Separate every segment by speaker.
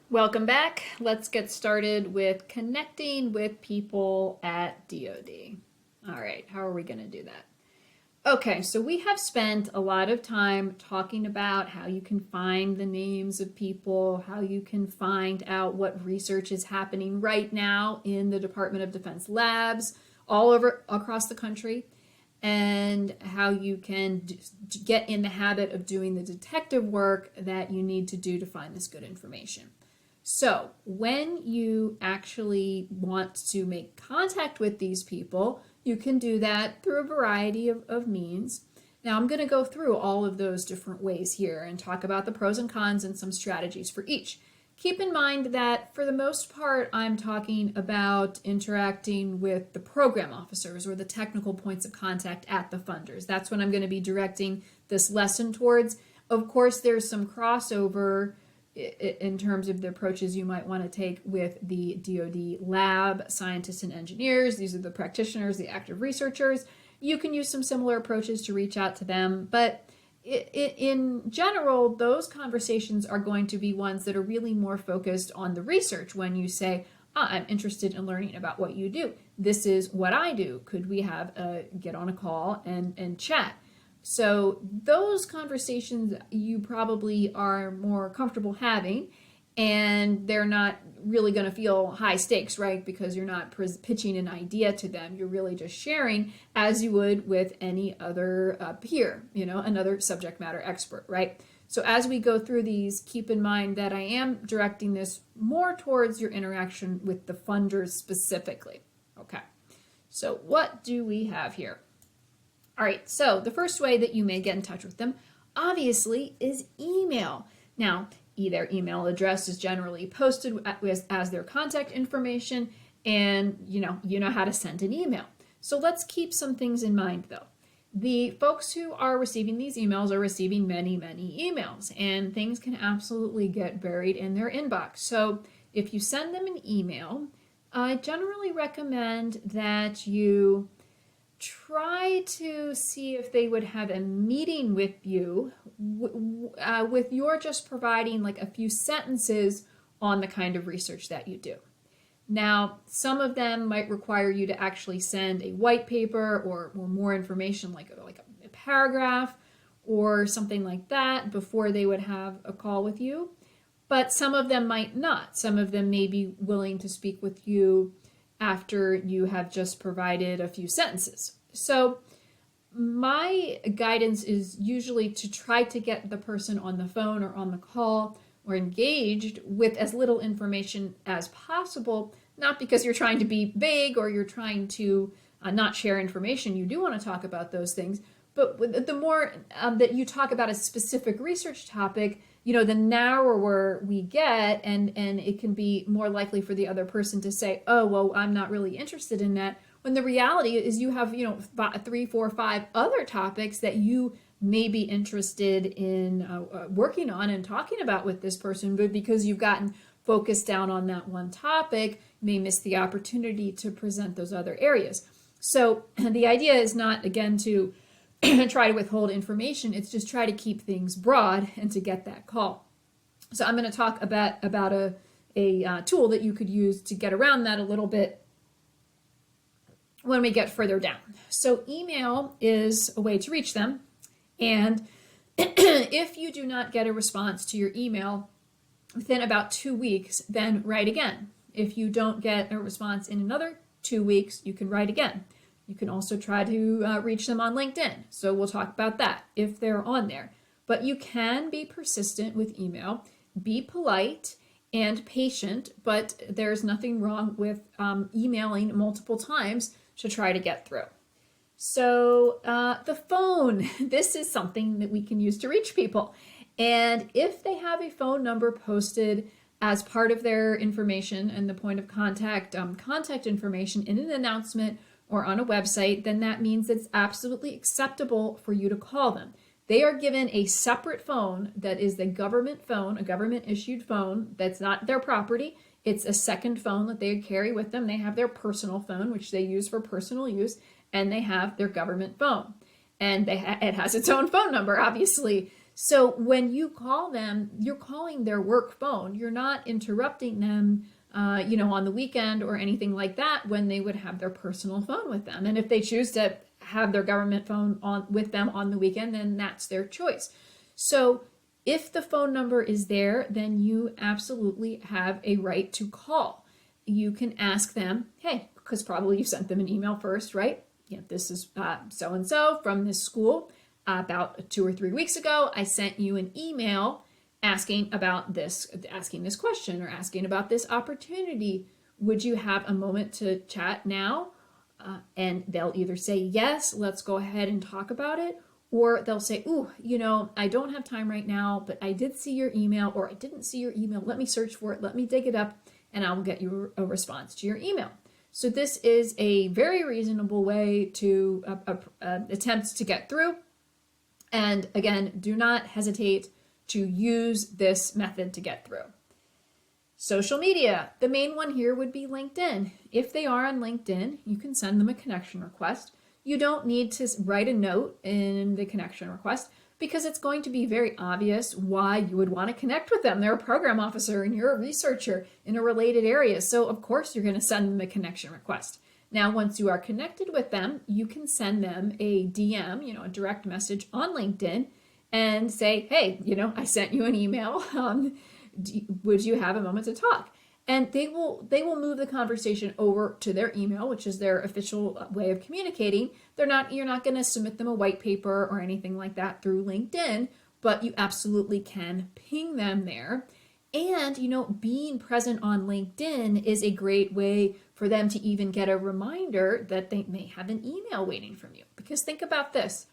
Speaker 1: Welcome back. Let's get started with connecting with people at DoD. All right, how are we going to do that? Okay, so we have spent a lot of time talking about how you can find the names of people, how you can find out what research is happening right now in the Department of Defense labs all over across the country, and how you can get in the habit of doing the detective work that you need to do to find this good information. So when you actually want to make contact with these people, you can do that through a variety of means. Now I'm going to go through all of those different ways here and talk about the pros and cons and some strategies for each. Keep in mind that for the most part, I'm talking about interacting with the program officers or the technical points of contact at the funders. That's what I'm going to be directing this lesson towards. Of course, there's some crossover in terms of the approaches you might want to take with the DoD lab scientists and engineers. These are the practitioners, the active researchers. You can use some similar approaches to reach out to them, but in general, those conversations are going to be ones that are really more focused on the research. When you say, I'm interested in learning about what you do. This is what I do. Could we get on a call and chat? So those conversations you probably are more comfortable having, and they're not really going to feel high stakes, right? Because you're not pitching an idea to them. You're really just sharing as you would with any other peer, another subject matter expert, right? So as we go through these, keep in mind that I am directing this more towards your interaction with the funders specifically. Okay, so what do we have here? All right, so the first way that you may get in touch with them, obviously, is email. Now, their email address is generally posted as their contact information, and you know how to send an email. So let's keep some things in mind, though. The folks who are receiving these emails are receiving many, many emails, and things can absolutely get buried in their inbox. So if you send them an email, I generally recommend that you try to see if they would have a meeting with you with your just providing like a few sentences on the kind of research that you do. Now, some of them might require you to actually send a white paper or more information like a paragraph or something like that before they would have a call with you. But some of them might not. Some of them may be willing to speak with you after you have just provided a few sentences. So my guidance is usually to try to get the person on the phone or on the call or engaged with as little information as possible, not because you're trying to be vague or you're trying to not share information. You do want to talk about those things, but the more that you talk about a specific research topic, the narrower we get, and it can be more likely for the other person to say, oh, well, I'm not really interested in that, when the reality is you have, 3, 4, 5 other topics that you may be interested in working on and talking about with this person, but because you've gotten focused down on that one topic, you may miss the opportunity to present those other areas. So the idea is not, again, to try to withhold information. It's just try to keep things broad and to get that call. So I'm going to talk about a tool that you could use to get around that a little bit when we get further down. So email is a way to reach them. And if you do not get a response to your email within about 2 weeks, then write again. If you don't get a response in another 2 weeks, you can write again. You can also try to reach them on LinkedIn. So we'll talk about that if they're on there. But you can be persistent with email, be polite and patient, but there's nothing wrong with emailing multiple times to try to get through. So the phone, this is something that we can use to reach people. And if they have a phone number posted as part of their information and the point of contact information in an announcement or on a website, then that means it's absolutely acceptable for you to call them. They are given a separate phone that is the government phone, a government issued phone that's not their property. It's a second phone that they carry with them. They have their personal phone, which they use for personal use, and they have their government phone. And it has its own phone number, obviously. So when you call them, you're calling their work phone. You're not interrupting them, on the weekend or anything like that when they would have their personal phone with them. And if they choose to have their government phone on with them on the weekend, then that's their choice. So if the phone number is there, then you absolutely have a right to call. You can ask them, hey, because probably you sent them an email first, right? This is so-and-so from this school. About 2 or 3 weeks ago, I sent you an email asking this question or asking about this opportunity. Would you have a moment to chat now? And they'll either say, yes, let's go ahead and talk about it. Or they'll say, ooh, I don't have time right now, but I did see your email, or I didn't see your email. Let me search for it. Let me dig it up, and I'll get you a response to your email. So this is a very reasonable way to attempt to get through. And again, do not hesitate to use this method to get through. Social media. The main one here would be LinkedIn. If they are on LinkedIn, you can send them a connection request. You don't need to write a note in the connection request because it's going to be very obvious why you would want to connect with them. They're a program officer and you're a researcher in a related area. So of course you're going to send them a connection request. Now, once you are connected with them, you can send them a DM, a direct message on LinkedIn and say, hey, I sent you an email. Would you have a moment to talk? And they will move the conversation over to their email, which is their official way of communicating. You're not going to submit them a white paper or anything like that through LinkedIn, but you absolutely can ping them there. And, being present on LinkedIn is a great way for them to even get a reminder that they may have an email waiting from you. Because think about this.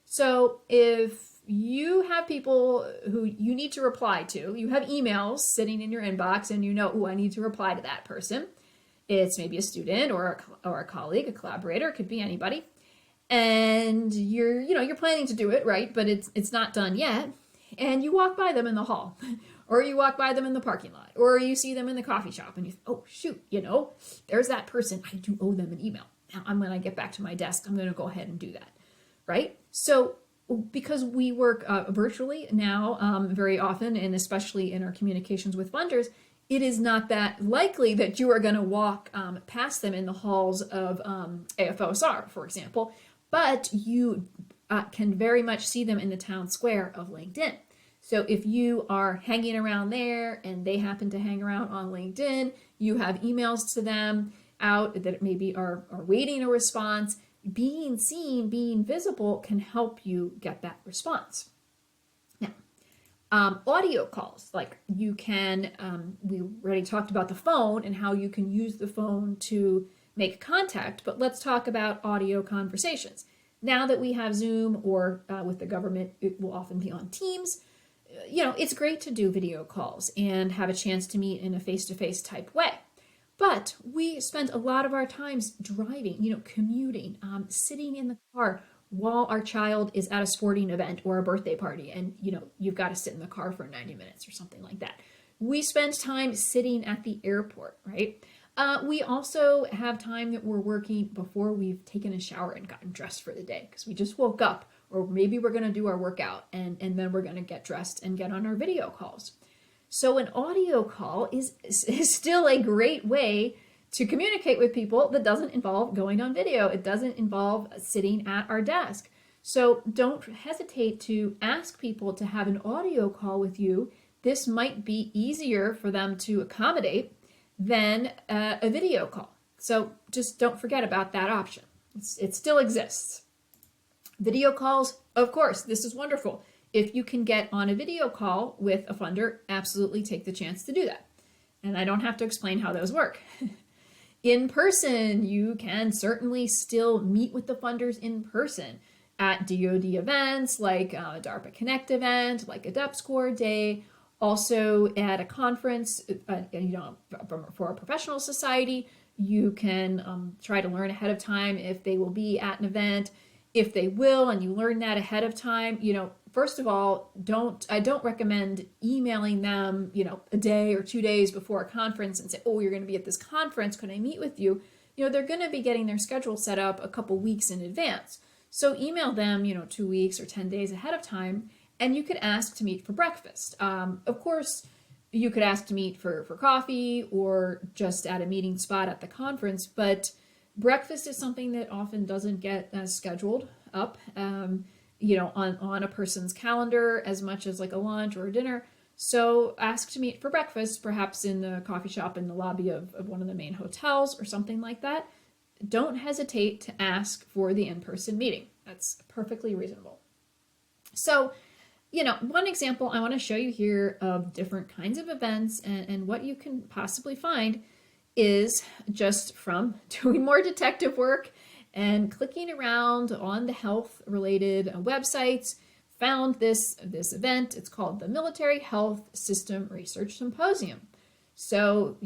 Speaker 1: So if you have people who you need to reply to, you have emails sitting in your inbox and I need to reply to that person. It's maybe a student or a colleague, a collaborator, it could be anybody. And you're planning to do it, right? But it's not done yet. And you walk by them in the hall, or you walk by them in the parking lot, or you see them in the coffee shop and you think, oh shoot, there's that person. I do owe them an email. Now when I get back to my desk, I'm going to go ahead and do that, right? So because we work virtually now very often, and especially in our communications with funders, it is not that likely that you are going to walk past them in the halls of AFOSR, for example, but you can very much see them in the town square of LinkedIn. So if you are hanging around there and they happen to hang around on LinkedIn, you have emails to them out that maybe are waiting a response. Being seen, being visible can help you get that response. Now, audio calls, like you can, we already talked about the phone and how you can use the phone to make contact, but let's talk about audio conversations. Now that we have Zoom or with the government, it will often be on Teams. It's great to do video calls and have a chance to meet in a face-to-face type way. But we spend a lot of our times driving, commuting, sitting in the car while our child is at a sporting event or a birthday party, and you've got to sit in the car for 90 minutes or something like that. We spend time sitting at the airport, right? We also have time that we're working before we've taken a shower and gotten dressed for the day because we just woke up, or maybe we're going to do our workout and then we're going to get dressed and get on our video calls. So an audio call is still a great way to communicate with people that doesn't involve going on video. It doesn't involve sitting at our desk. So don't hesitate to ask people to have an audio call with you. This might be easier for them to accommodate than a video call. So just don't forget about that option. It still exists. Video calls, of course, this is wonderful. If you can get on a video call with a funder, absolutely take the chance to do that. And I don't have to explain how those work. In person, you can certainly still meet with the funders in person at DoD events like a DARPA Connect event, like a DepScore Day, also at a conference, for a professional society. You can try to learn ahead of time if they will be at an event. If they will, and you learn that ahead of time, first of all, I don't recommend emailing them, a day or 2 days before a conference and say, oh, you're going to be at this conference. Could I meet with you? They're going to be getting their schedule set up a couple weeks in advance. So email them, 2 weeks or 10 days ahead of time and you could ask to meet for breakfast. Of course, you could ask to meet for coffee or just at a meeting spot at the conference, but breakfast is something that often doesn't get scheduled up, on a person's calendar as much as like a lunch or a dinner. So ask to meet for breakfast, perhaps in the coffee shop in the lobby of one of the main hotels or something like that. Don't hesitate to ask for the in-person meeting. That's perfectly reasonable. So, one example I want to show you here of different kinds of events and what you can possibly find is just from doing more detective work and clicking around on the health-related websites, found this event. It's called the Military Health System Research Symposium. So,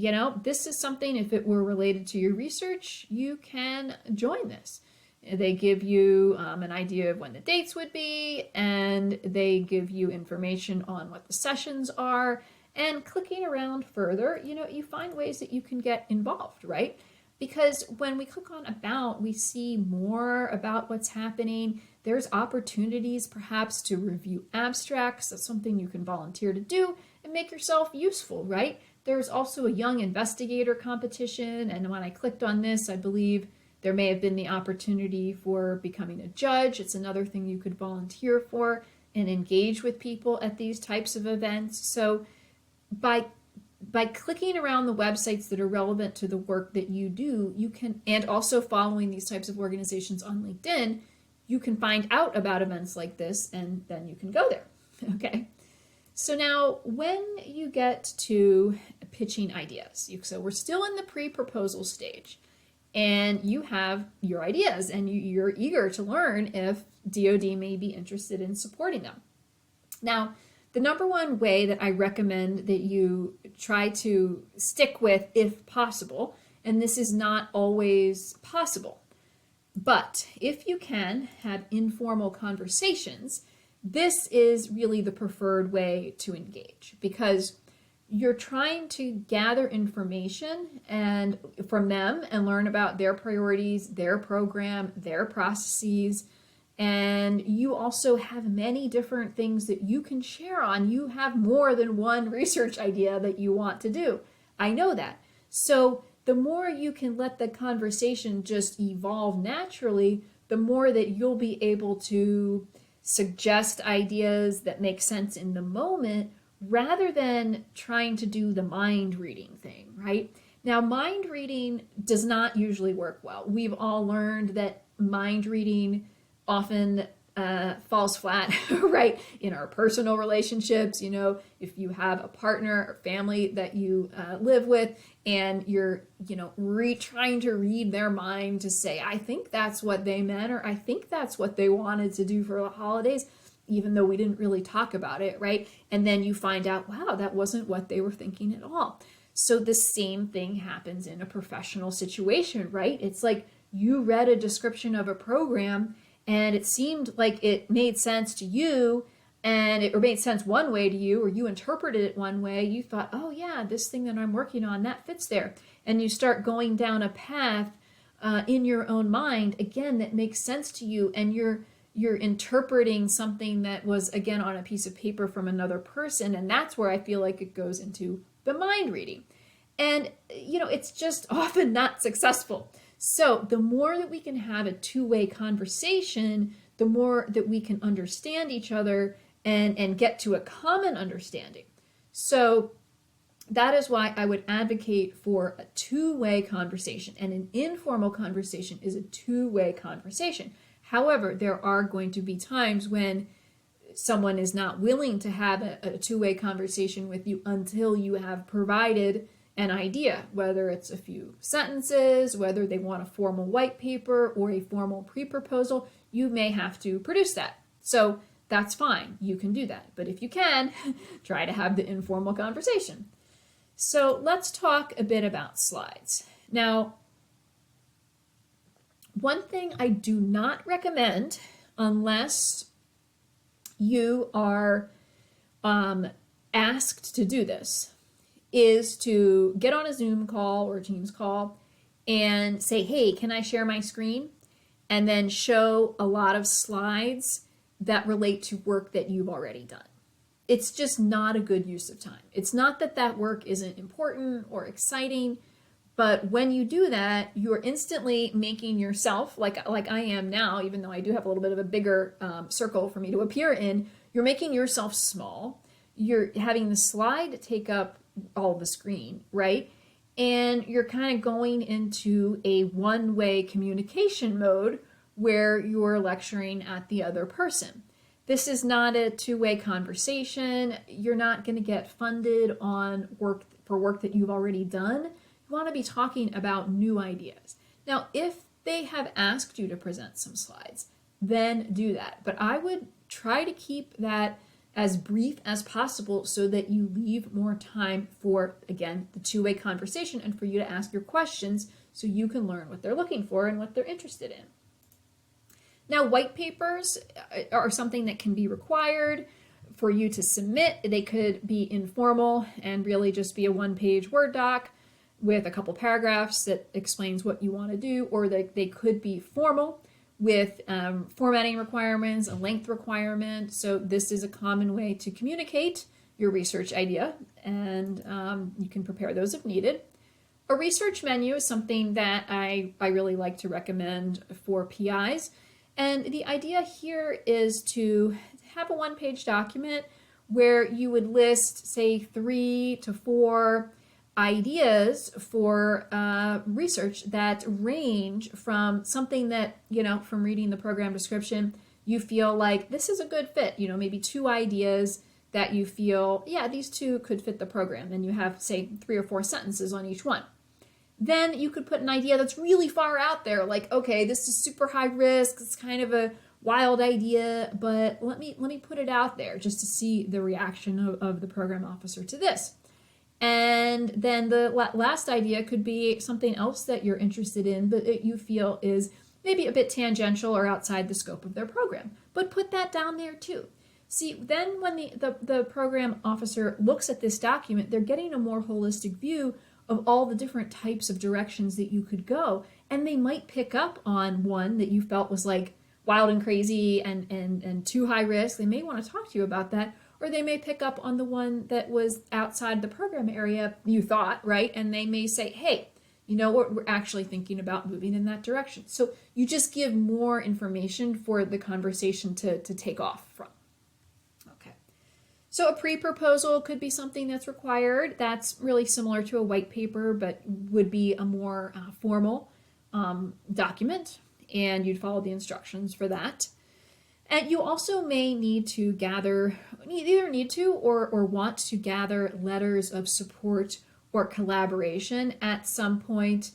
Speaker 1: this is something, if it were related to your research, you can join this. They give you an idea of when the dates would be, and they give you information on what the sessions are. And clicking around further, you find ways that you can get involved, right? Because when we click on About, we see more about what's happening. There's opportunities perhaps to review abstracts. That's something you can volunteer to do and make yourself useful, right? There's also a Young Investigator competition, and when I clicked on this, I believe there may have been the opportunity for becoming a judge. It's another thing you could volunteer for and engage with people at these types of events. So by clicking around the websites that are relevant to the work that you do, you can, and also following these types of organizations on LinkedIn, you can find out about events like this, and then you can go there, okay? So now, when you get to pitching ideas, so we're still in the pre-proposal stage, and you have your ideas, and you're eager to learn if DoD may be interested in supporting them. Now, the number one way that I recommend that you try to stick with, if possible, and this is not always possible, but if you can have informal conversations, this is really the preferred way to engage, because you're trying to gather information and from them and learn about their priorities, their program, their processes, and you also have many different things that you can share on. You have more than one research idea that you want to do. I know that. So the more you can let the conversation just evolve naturally, the more that you'll be able to suggest ideas that make sense in the moment, rather than trying to do the mind reading thing, right? Now, mind reading does not usually work well. We've all learned that mind reading often falls flat, right? In our personal relationships, if you have a partner or family that you live with and you're, trying to read their mind to say, I think that's what they meant, or I think that's what they wanted to do for the holidays, even though we didn't really talk about it, right? And then you find out, wow, that wasn't what they were thinking at all. So the same thing happens in a professional situation, right? It's like you read a description of a program and it seemed like it made sense to you, or made sense one way to you, or you interpreted it one way. You thought, oh yeah, this thing that I'm working on, that fits there. And you start going down a path in your own mind, again, that makes sense to you, and you're interpreting something that was, again, on a piece of paper from another person, and that's where I feel like it goes into the mind reading. And, it's just often not successful. So the more that we can have a two-way conversation, the more that we can understand each other and get to a common understanding. So that is why I would advocate for a two-way conversation, and an informal conversation is a two-way conversation. However, there are going to be times when someone is not willing to have a two-way conversation with you until you have provided an idea, whether it's a few sentences, whether they want a formal white paper or a formal pre-proposal. You may have to produce that. So that's fine. You can do that. But if you can, try to have the informal conversation. So let's talk a bit about slides. Now, one thing I do not recommend, unless you are asked to do this, is to get on a Zoom call or a Teams call and say, hey, can I share my screen? And then show a lot of slides that relate to work that you've already done. It's just not a good use of time. It's not that that work isn't important or exciting, but when you do that, you're instantly making yourself, like I am now, even though I do have a little bit of a bigger circle for me to appear in, you're making yourself small. You're having the slide take up all the screen, right? And you're kind of going into a one-way communication mode where you're lecturing at the other person. This is not a two-way conversation. You're not going to get funded on work that you've already done. You want to be talking about new ideas. Now, if they have asked you to present some slides, then do that. But I would try to keep that as brief as possible so that you leave more time for, again, the two-way conversation and for you to ask your questions so you can learn what they're looking for and what they're interested in. Now, white papers are something that can be required for you to submit. They could be informal and really just be a one-page Word doc with a couple paragraphs that explains what you want to do, or they could be formal with formatting requirements, a length requirement. So this is a common way to communicate your research idea, and you can prepare those if needed. A research menu is something that I really like to recommend for PIs. And the idea here is to have a one-page document where you would list, say, 3 to 4 ideas for research that range from something that, from reading the program description, you feel like this is a good fit, maybe 2 ideas that you feel, yeah, these 2 could fit the program. And you have, say, 3 or 4 sentences on each one. Then you could put an idea that's really far out there, like, okay, this is super high risk, it's kind of a wild idea, but let me put it out there just to see the reaction of the program officer to this. And then the last idea could be something else that you're interested in, but you feel is maybe a bit tangential or outside the scope of their program. But put that down there too. See, then when the program officer looks at this document, they're getting a more holistic view of all the different types of directions that you could go. And they might pick up on one that you felt was like wild and crazy and too high risk. They may want to talk to you about that. Or they may pick up on the one that was outside the program area you thought, right? And they may say, hey, we're actually thinking about moving in that direction. So you just give more information for the conversation to take off from. Okay. So a pre-proposal could be something that's required. That's really similar to a white paper, but would be a more formal document, and you'd follow the instructions for that. And you also may need to either need to or want to gather letters of support or collaboration at some point,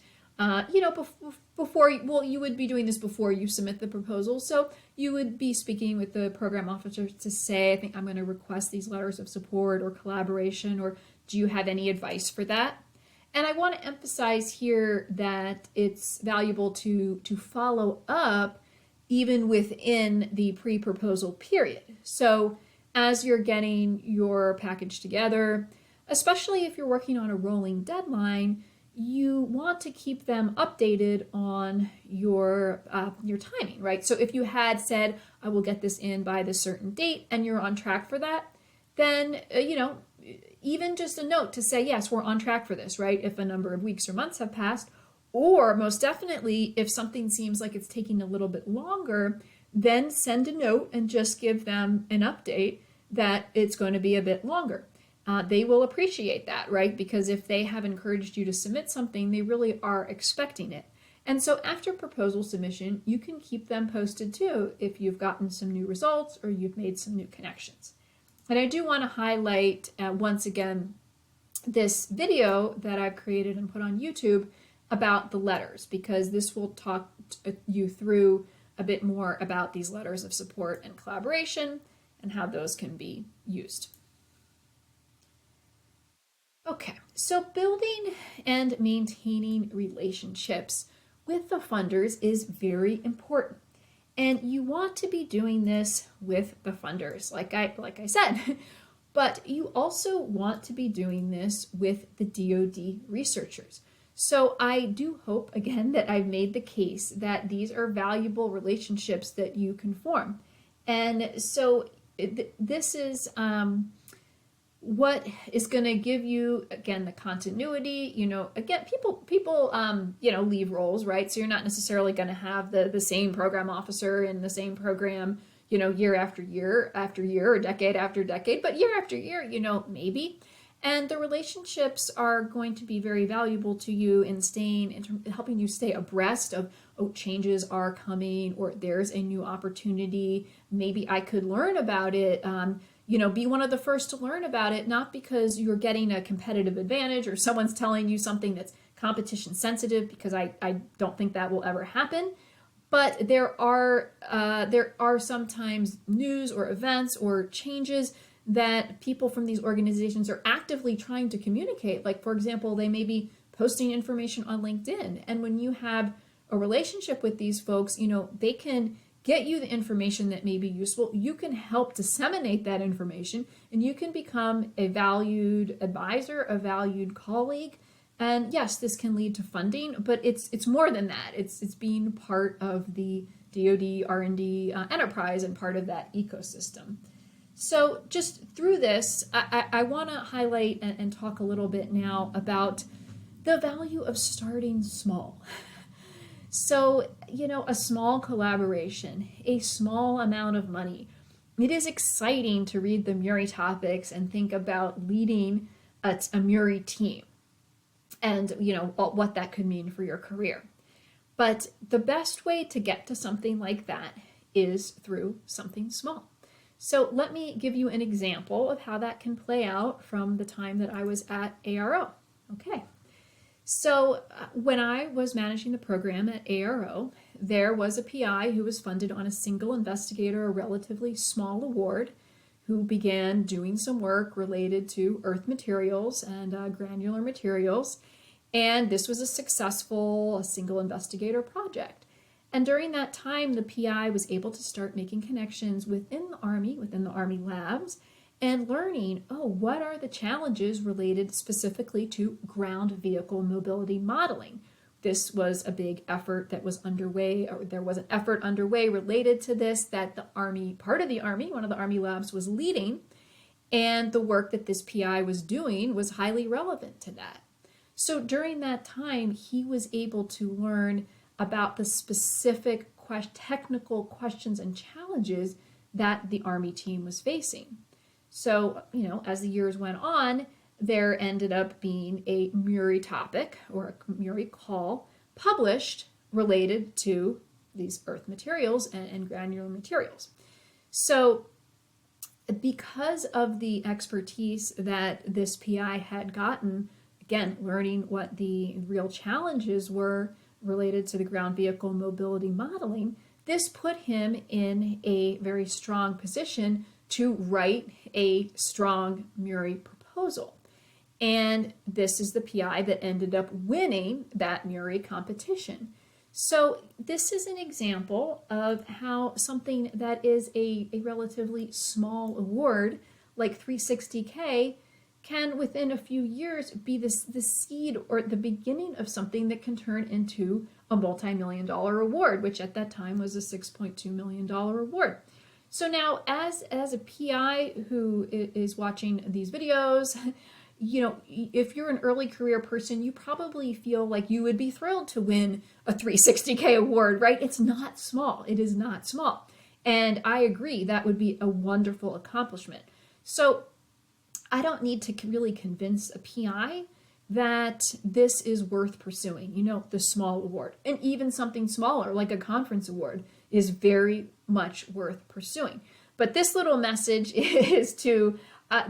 Speaker 1: before, you would be doing this before you submit the proposal. So you would be speaking with the program officer to say, I think I'm going to request these letters of support or collaboration, or do you have any advice for that? And I want to emphasize here that it's valuable to follow up even within the pre-proposal period. So as you're getting your package together, especially if you're working on a rolling deadline, you want to keep them updated on your timing, right? So if you had said, I will get this in by this certain date, and you're on track for that, then, even just a note to say, yes, we're on track for this, right? If a number of weeks or months have passed, or most definitely, if something seems like it's taking a little bit longer, then send a note and just give them an update that it's going to be a bit longer. They will appreciate that, right? Because if they have encouraged you to submit something, they really are expecting it. And so after proposal submission, you can keep them posted too if you've gotten some new results or you've made some new connections. And I do want to highlight once again this video that I've created and put on YouTube about the letters, because this will talk you through a bit more about these letters of support and collaboration and how those can be used. Okay, so building and maintaining relationships with the funders is very important. And you want to be doing this with the funders, like I said, but you also want to be doing this with the DoD researchers. So I do hope, again, that I've made the case that these are valuable relationships that you can form. And so this is what is going to give you, again, the continuity. Again, people leave roles, right? So you're not necessarily going to have the same program officer in the same program, year after year after year, or decade after decade, but year after year, maybe. And the relationships are going to be very valuable to you in helping you stay abreast of, changes are coming, or there's a new opportunity. Maybe I could learn about it. Be one of the first to learn about it, not because you're getting a competitive advantage or someone's telling you something that's competition sensitive, because I don't think that will ever happen. But there are sometimes news or events or changes that people from these organizations are actively trying to communicate. Like, for example, they may be posting information on LinkedIn. And when you have a relationship with these folks, they can get you the information that may be useful. You can help disseminate that information, and you can become a valued advisor, a valued colleague. And yes, this can lead to funding, but it's more than that. It's being part of the DoD R&D enterprise and part of that ecosystem. So just through this, I want to highlight and talk a little bit now about the value of starting small. So, a small collaboration, a small amount of money. It is exciting to read the Muri topics and think about leading a Muri team and, what that could mean for your career. But the best way to get to something like that is through something small. So let me give you an example of how that can play out from the time that I was at ARO. Okay. So when I was managing the program at ARO, there was a PI who was funded on a single investigator, a relatively small award, who began doing some work related to earth materials and granular materials. And this was a successful single investigator project. And during that time, the PI was able to start making connections within the Army labs, and learning, what are the challenges related specifically to ground vehicle mobility modeling? This was a big effort that was underway, or there was an effort underway related to this that the Army, one of the Army labs was leading, and the work that this PI was doing was highly relevant to that. So during that time, he was able to learn about the specific technical questions and challenges that the Army team was facing. So, as the years went on, there ended up being a Muri topic or a Muri call published related to these earth materials and granular materials. So, because of the expertise that this PI had gotten, again, learning what the real challenges were related to the ground vehicle mobility modeling, this put him in a very strong position to write a strong Muri proposal. And this is the PI that ended up winning that Muri competition. So this is an example of how something that is a relatively small award, like $360K, can within a few years be the seed or the beginning of something that can turn into a multi-million-dollar award, which at that time was a $6.2 million award. So now, as a PI who is watching these videos, if you're an early career person, you probably feel like you would be thrilled to win a $360K award, right? It's not small. It is not small. And I agree, that would be a wonderful accomplishment. So I don't need to really convince a PI that this is worth pursuing, the small award. And even something smaller, like a conference award, is very much worth pursuing. But this little message is to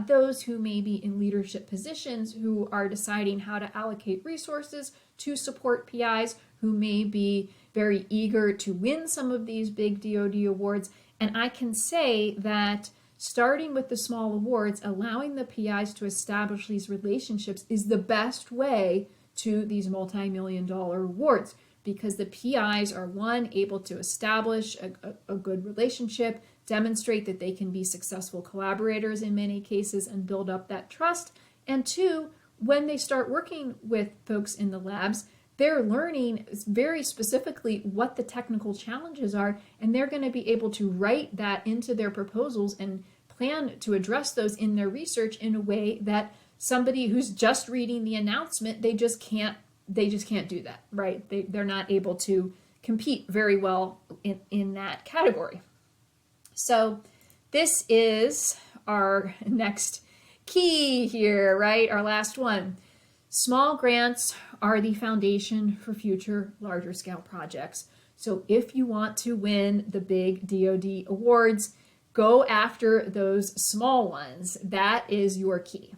Speaker 1: those who may be in leadership positions, who are deciding how to allocate resources to support PIs, who may be very eager to win some of these big DoD awards. And I can say that starting with the small awards, allowing the PIs to establish these relationships is the best way to these multi-million-dollar awards, because the PIs are, one, able to establish a good relationship, demonstrate that they can be successful collaborators in many cases, and build up that trust. And two, when they start working with folks in the labs, they're learning very specifically what the technical challenges are, and they're going to be able to write that into their proposals and plan to address those in their research in a way that somebody who's just reading the announcement, they just can't do that, right? They're not able to compete very well in that category. So this is our next key here, right? Our last one. Small grants are the foundation for future larger scale projects. So if you want to win the big DoD awards, go after those small ones. That is your key.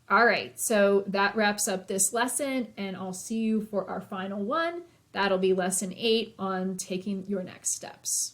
Speaker 1: All right, so that wraps up this lesson, and I'll see you for our final one. That'll be lesson 8 on taking your next steps.